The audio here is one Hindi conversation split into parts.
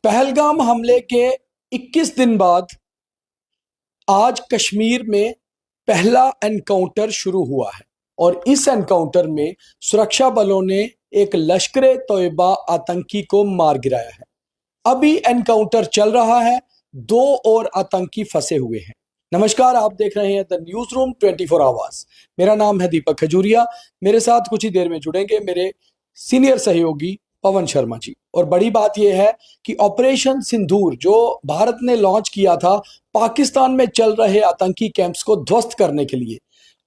पहलगाम हमले के 21 दिन बाद आज कश्मीर में पहला एनकाउंटर शुरू हुआ है और इस एनकाउंटर में सुरक्षा बलों ने एक लश्कर तोयबा आतंकी को मार गिराया है। अभी एनकाउंटर चल रहा है, 2 और आतंकी फंसे हुए हैं। नमस्कार, आप देख रहे हैं द न्यूज रूम 24 आवर्स। मेरा नाम है दीपक खजूरिया। मेरे साथ कुछ ही देर में जुड़ेंगे मेरे सीनियर सहयोगी पवन शर्मा जी। और बड़ी बात यह है कि ऑपरेशन सिंदूर जो भारत ने लॉन्च किया था पाकिस्तान में चल रहे आतंकी कैंप्स को ध्वस्त करने के लिए,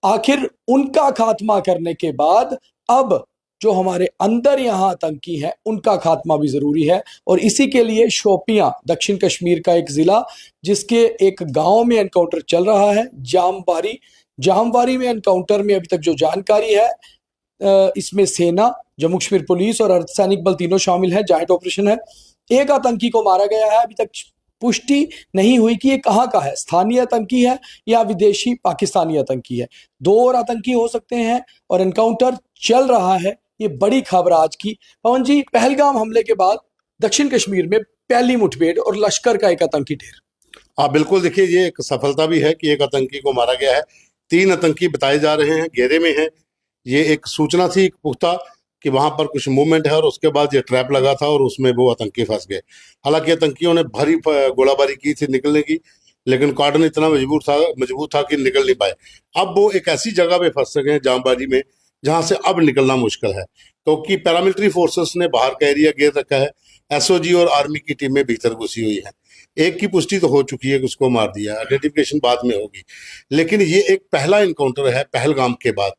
आखिर उनका खात्मा करने के बाद अब जो हमारे अंदर यहाँ आतंकी हैं उनका खात्मा भी जरूरी है। और इसी के लिए शोपियां, दक्षिण कश्मीर का एक जिला जिसके एक गांव में एनकाउंटर चल रहा है, जामवारी में एनकाउंटर में अभी तक जो जानकारी है, इसमें सेना, जम्मू कश्मीर पुलिस और अर्धसैनिक बल तीनों शामिल हैं। जॉइंट ऑपरेशन है। एक आतंकी को मारा गया है। अभी तक पुष्टि नहीं हुई कि ये कहाँ का है, स्थानीय आतंकी है या विदेशी पाकिस्तानी आतंकी है। 2 और आतंकी हो सकते हैं और एनकाउंटर चल रहा है। ये बड़ी खबर आज की। पवन जी, पहलगाम हमले के बाद दक्षिण कश्मीर में पहली मुठभेड़ और लश्कर का एक आतंकी ढेर। हाँ बिल्कुल, देखिए ये एक सफलता भी है कि एक आतंकी को मारा गया है। 3 आतंकी बताए जा रहे हैं घेरे में हैं। ये एक सूचना थी पुख्ता कि वहां पर कुछ मूवमेंट है और उसके बाद ये ट्रैप लगा था और उसमें वो आतंकी फंस गए। हालांकि आतंकियों ने भारी गोलाबारी की थी निकलने की, लेकिन कॉर्डन इतना मजबूत था कि निकल नहीं पाए। अब वो एक ऐसी जगह पे फंस गए हैं जामबाजी में जहां से अब निकलना मुश्किल है, क्योंकि पैरामिलिट्री फोर्सेस ने बाहर का एरिया घेर रखा है। एसओजी और आर्मी की टीमें भीतर घुसी हुई हैं। एक की पुष्टि तो हो चुकी है कि उसको मार दिया, आइडेंटिफिकेशन बाद में होगी। लेकिन ये एक पहला इनकाउंटर है पहलगाम के बाद।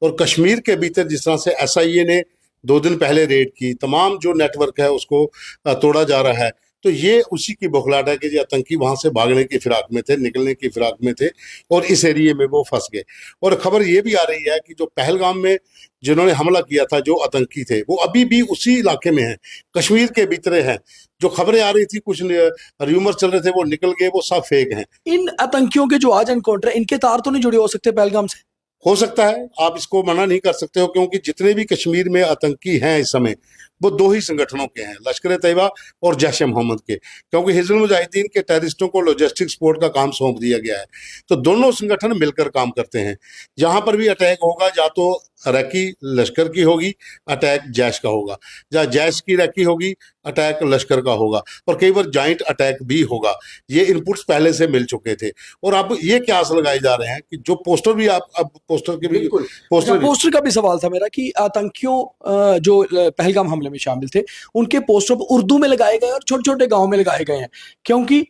और कश्मीर के भीतर जिस तरह से एसआईए ने 2 दिन पहले रेड की, तमाम जो नेटवर्क है उसको तोड़ा जा रहा है, तो ये उसी की बौखलाहट है कि ये आतंकी वहां से भागने की फिराक में थे, निकलने की फिराक में थे और इस एरिए में वो फंस गए। और खबर ये भी आ रही है कि जो पहलगाम में जिन्होंने हमला किया था, जो आतंकी थे, वो अभी भी उसी इलाके में हैं, कश्मीर के भीतर हैं। जो खबरें आ रही थी, कुछ र्यूमर चल रहे थे, वो निकल गए, वो सब फेक हैं। इन आतंकियों के जो आज एनकाउंटर है, इनके तार तो नहीं जुड़े हो सकते पहलगाम से? हो सकता है, आप इसको मना नहीं कर सकते हो, क्योंकि जितने भी कश्मीर में आतंकी हैं इस समय वो 2 ही संगठनों के हैं, लश्कर तैयबा और जैश मोहम्मद के। क्योंकि हिजबुल मुजाहिदीन के टेररिस्टों को लॉजिस्टिक सपोर्ट का काम सौंप दिया गया है, तो दोनों संगठन मिलकर काम करते हैं। जहां पर भी अटैक होगा, या तो रैकी लश्कर की होगी, अटैक जैश का होगा, या जैश की रैकी होगी, अटैक लश्कर का होगा, और कई बार जॉइंट अटैक भी होगा। ये इनपुट्स पहले से मिल चुके थे। और अब ये क्यास लगाए जा रहे हैं कि जो पोस्टर भी आप अब पोस्टर के भी पोस्टर का भी सवाल था मेरा कि आतंकियों जो पहलगाम हमले में शामिल थे उनके पोस्टर उर्दू में लगाए गए और छोटे छोटे गांव में लगाए गए हैं, क्योंकि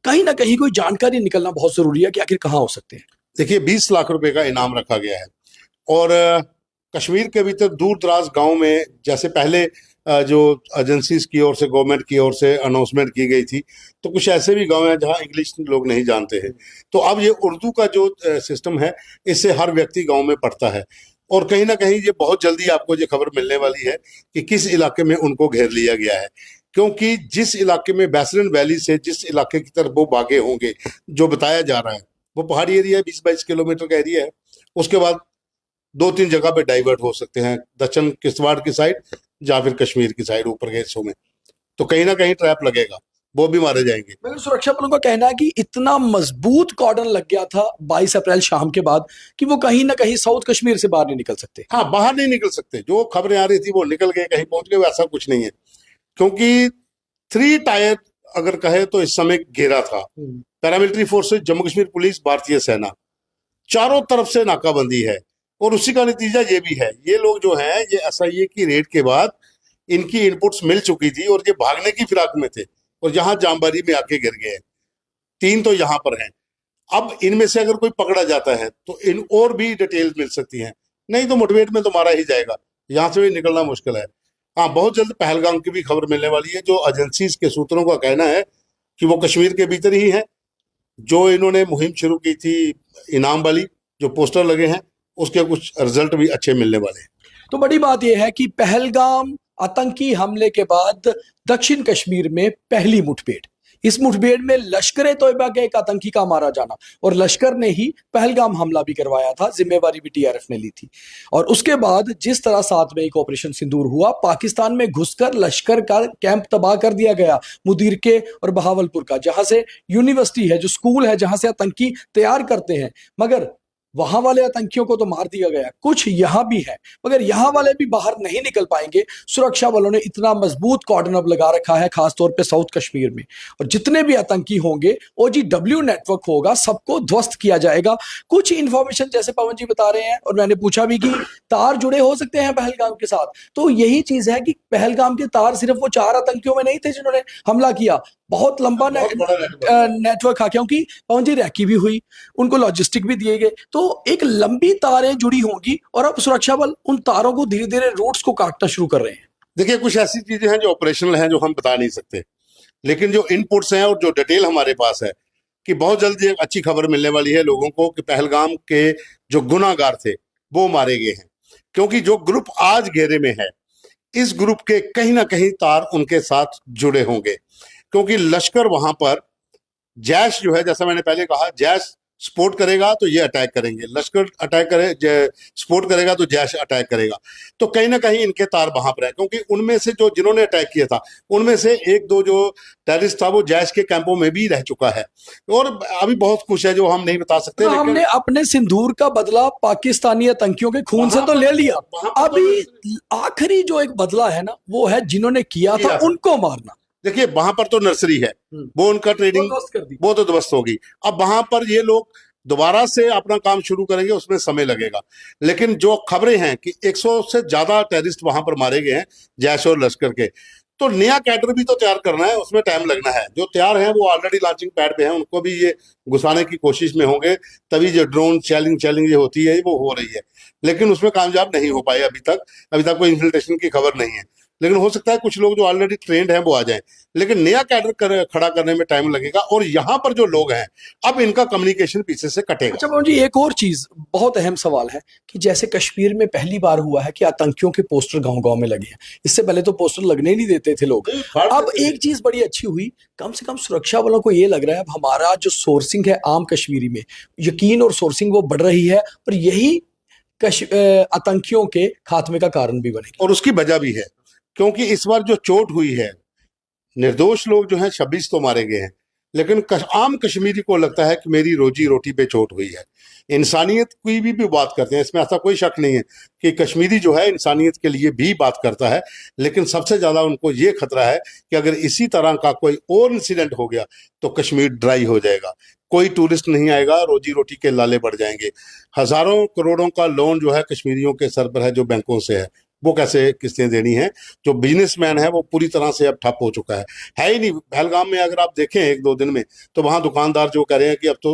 कहीं ना कहीं कोई जानकारी निकलना बहुत जरूरी है कि आखिर कहाँ हो सकते हैं। देखिए, 20 लाख रुपए का इनाम रखा गया है। और कश्मीर के भीतर दूर दराज गांव में, जैसे पहले जो एजेंसीज की ओर से, गवर्नमेंट की ओर से अनाउंसमेंट की गई थी, तो कुछ ऐसे भी गांव हैं जहां इंग्लिश लोग नहीं जानते हैं। तो अब ये उर्दू का जो सिस्टम है, इससे हर व्यक्ति गांव में पढ़ता है। और कहीं ना कहीं ये बहुत जल्दी आपको ये खबर मिलने वाली है कि किस इलाके में उनको घेर लिया गया है। क्योंकि जिस इलाके में बैसरन वैली से जिस इलाके की तरफ वो भागे होंगे, जो बताया जा रहा है, वो पहाड़ी एरिया है, 20-22 किलोमीटर का एरिया है। उसके बाद 2-3 जगह पे डाइवर्ट हो सकते हैं, दक्षिण किश्तवाड़ की साइड या फिर कश्मीर की साइड ऊपर के हिस्सों में। तो कहीं ना कहीं ट्रैप लगेगा, वो भी मारे जाएंगे। लेकिन सुरक्षा बलों का कहना है कि इतना मजबूत कॉर्डन लग गया था 22 अप्रैल शाम के बाद कि वो कहीं ना कहीं साउथ कश्मीर से बाहर नहीं निकल सकते। हाँ, बाहर नहीं निकल सकते। जो खबरें आ रही थी वो निकल गए, कहीं पहुंच गए, ऐसा कुछ नहीं है। क्योंकि 3 टायर अगर कहे तो इस समय घेरा था। Paramilitary forces, Jammu Kashmir police, भारतीय सेना, चारों तरफ से नाकाबंदी है। और उसी का नतीजा ये भी है, ये लोग जो हैं, ये एसआईए की रेड के बाद इनकी इनपुट्स मिल चुकी थी और ये भागने की फिराक में थे और यहाँ जामबारी में आके गिर गए। 3 तो यहाँ पर हैं। अब इनमें से अगर कोई पकड़ा जाता है तो इन और भी डिटेल्स मिल सकती हैं, नहीं तो मुठभेड़ में तो मारा ही जाएगा, यहाँ से भी निकलना मुश्किल है। हाँ, बहुत जल्द पहलगाम की भी खबर मिलने वाली है। जो एजेंसीज के सूत्रों का कहना है कि वो कश्मीर के भीतर ही है। जो इन्होंने मुहिम शुरू की थी इनाम वाली, जो पोस्टर लगे हैं, उसके कुछ रिजल्ट भी अच्छे मिलने वाले हैं। तो बड़ी बात यह है कि पहलगाम आतंकी हमले के बाद दक्षिण कश्मीर में पहली मुठभेड़, इस मुठभेड़ में लश्कर ए तोयबा के एक आतंकी का मारा जाना, और लश्कर ने ही पहलगाम हमला भी करवाया था, जिम्मेवारी भी टीआरएफ ने ली थी। और उसके बाद जिस तरह 7 मई को ऑपरेशन सिंदूर हुआ, पाकिस्तान में घुसकर लश्कर का कैंप तबाह कर दिया गया, मुदीर के और बहावलपुर का, जहां से यूनिवर्सिटी है, जो स्कूल है, जहां से आतंकी तैयार करते हैं। मगर वहां वाले आतंकियों को तो मार दिया गया, कुछ यहां भी है, मगर यहां वाले भी बाहर नहीं निकल पाएंगे। सुरक्षा बलों ने इतना मजबूत कॉर्डन अब लगा रखा है, खासतौर पे साउथ कश्मीर में, और जितने भी आतंकी होंगे, OGW नेटवर्क होगा, सबको ध्वस्त किया जाएगा। कुछ इंफॉर्मेशन जैसे पवन जी बता रहे हैं, और मैंने पूछा भी कि तार जुड़े हो सकते हैं पहलगाम के साथ, तो यही चीज है कि पहलगाम के तार सिर्फ वो 4 आतंकियों में नहीं थे जिन्होंने हमला किया, बहुत लंबा नेटवर्क था, क्योंकि पवन जी रैकी भी हुई, उनको लॉजिस्टिक भी दिए गए, तो एक लंबी तारें जुड़ी होंगी, और अब सुरक्षा बल उन तारों को धीरे धीरे रूट्स को काटना शुरू कर रहे हैं। देखिए, कुछ ऐसी चीजें हैं जो ऑपरेशनल हैं, जो हम बता नहीं सकते, लेकिन जो इनपुट्स हैं और जो डिटेल हमारे पास है कि बहुत जल्दी एक अच्छी खबर मिलने वाली है लोगों को कि पहलगाम के जो गुनाहगार थे वो मारे गए हैं। क्योंकि जो ग्रुप आज घेरे में है, इस ग्रुप के कहीं ना कहीं तार उनके साथ जुड़े होंगे, क्योंकि लश्कर वहां पर, जैश जो है, जैसा मैंने पहले कहा, जैश सपोर्ट करेगा तो ये अटैक करेंगे, लश्कर अटैक करे, सपोर्ट करेगा तो जैश अटैक करेगा। तो कहीं ना कहीं इनके तार वहां पर है, क्योंकि उनमें से जो जिन्होंने अटैक किया था, उनमें से 1-2 जो टेररिस्ट था वो जैश के कैंपों में भी रह चुका है, और अभी बहुत कुछ है जो हम नहीं बता सकते। तो हमने अपने सिंदूर का बदला पाकिस्तानी आतंकियों के खून से तो ले लिया, अभी आखिरी जो एक बदला है ना, वो है जिन्होंने किया था उनको मारना। देखिए, वहां पर तो नर्सरी है, वो उनका ट्रेडिंग वो तो ध्वस्त होगी। अब वहां पर ये लोग दोबारा से अपना काम शुरू करेंगे, उसमें समय लगेगा। लेकिन जो खबरें हैं कि 100 से ज्यादा टेररिस्ट वहां पर मारे गए हैं जैश और लश्कर के, तो नया कैडर भी तो तैयार करना है, उसमें टाइम लगना है। जो तैयार हैं वो ऑलरेडी लॉन्चिंग पैड पे हैं, उनको भी ये घुसाने की कोशिश में होंगे, तभी जो ड्रोन चैलेंज ये होती है वो हो रही है, लेकिन उसमें कामयाब नहीं हो पाए अभी तक कोई इन्फिल्ट्रेशन की खबर नहीं है। लेकिन हो सकता है कुछ लोग जो ऑलरेडी ट्रेंड हैं वो आ जाएं, लेकिन नया कैडर खड़ा करने में टाइम लगेगा, और यहाँ पर जो लोग हैं अब इनका कम्युनिकेशन पीछे से कटेगा। अच्छा पवन जी, एक और चीज बहुत अहम सवाल है कि जैसे कश्मीर में पहली बार हुआ है कि आतंकियों के पोस्टर गांव-गांव में लगे हैं, इससे पहले तो पोस्टर लगने ही नहीं देते थे लोग। अब एक चीज बड़ी अच्छी हुई, कम से कम सुरक्षा बलों को ये लग रहा है अब हमारा जो सोर्सिंग है आम कश्मीरी में, यकीन और सोर्सिंग वो बढ़ रही है, और यही आतंकियों के खात्मे का कारण भी बनेगी। और उसकी वजह भी है, क्योंकि इस बार जो चोट हुई है, निर्दोष लोग जो हैं 26 तो मारे गए हैं, लेकिन आम कश्मीरी को लगता है कि मेरी रोजी रोटी पे चोट हुई है। इंसानियत की भी बात करते हैं, इसमें ऐसा कोई शक नहीं है कि कश्मीरी जो है इंसानियत के लिए भी बात करता है, लेकिन सबसे ज्यादा उनको ये खतरा है कि अगर इसी तरह का कोई और इंसिडेंट हो गया तो कश्मीर ड्राई हो जाएगा, कोई टूरिस्ट नहीं आएगा, रोजी रोटी के लाले बढ़ जाएंगे। हजारों करोड़ों का लोन जो है कश्मीरियों के सर पर है, जो बैंकों से है, वो कैसे किस्तें देनी है। जो बिजनेसमैन है वो पूरी तरह से अब ठप हो चुका है ही नहीं। पहलगाम में अगर आप देखें 1-2 दिन में, तो वहां दुकानदार जो कह रहे हैं कि अब तो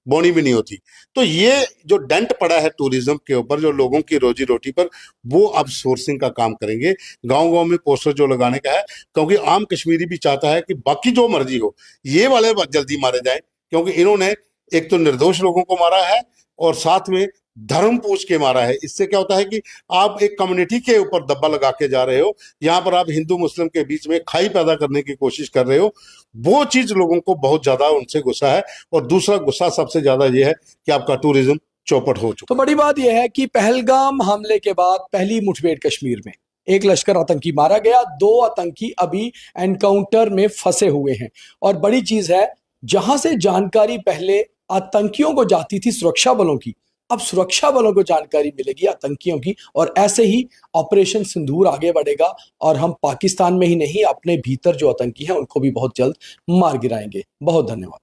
बोनी भी नहीं होती। तो ये जो डेंट पड़ा है टूरिज्म के ऊपर, जो लोगों की रोजी रोटी पर, वो अब सोर्सिंग का काम करेंगे, गांव-गांव में पोस्टर जो लगाने का है, क्योंकि आम कश्मीरी भी चाहता है कि बाकी जो मर्जी हो, ये वाले जल्दी मारे जाए, क्योंकि इन्होंने एक तो निर्दोष लोगों को मारा है और साथ में धर्म पूछ के मारा है। इससे क्या होता है कि आप एक कम्युनिटी के ऊपर दब्बा लगा के जा रहे हो, यहाँ पर आप हिंदू मुस्लिम के बीच में खाई पैदा करने की कोशिश कर रहे हो। वो चीज लोगों को बहुत ज्यादा उनसे गुस्सा है, और दूसरा गुस्सा सबसे ज्यादा ये है कि आपका टूरिज्म चौपट हो चुका। तो बड़ी बात यह है कि पहलगाम हमले के बाद पहली मुठभेड़ कश्मीर में, एक लश्कर आतंकी मारा गया, 2 आतंकी अभी एनकाउंटर में फंसे हुए हैं, और बड़ी चीज है, जहां से जानकारी पहले आतंकियों को जाती थी सुरक्षा बलों की, अब सुरक्षा बलों को जानकारी मिलेगी आतंकियों की, और ऐसे ही ऑपरेशन सिंदूर आगे बढ़ेगा, और हम पाकिस्तान में ही नहीं, अपने भीतर जो आतंकी हैं उनको भी बहुत जल्द मार गिराएंगे। बहुत धन्यवाद।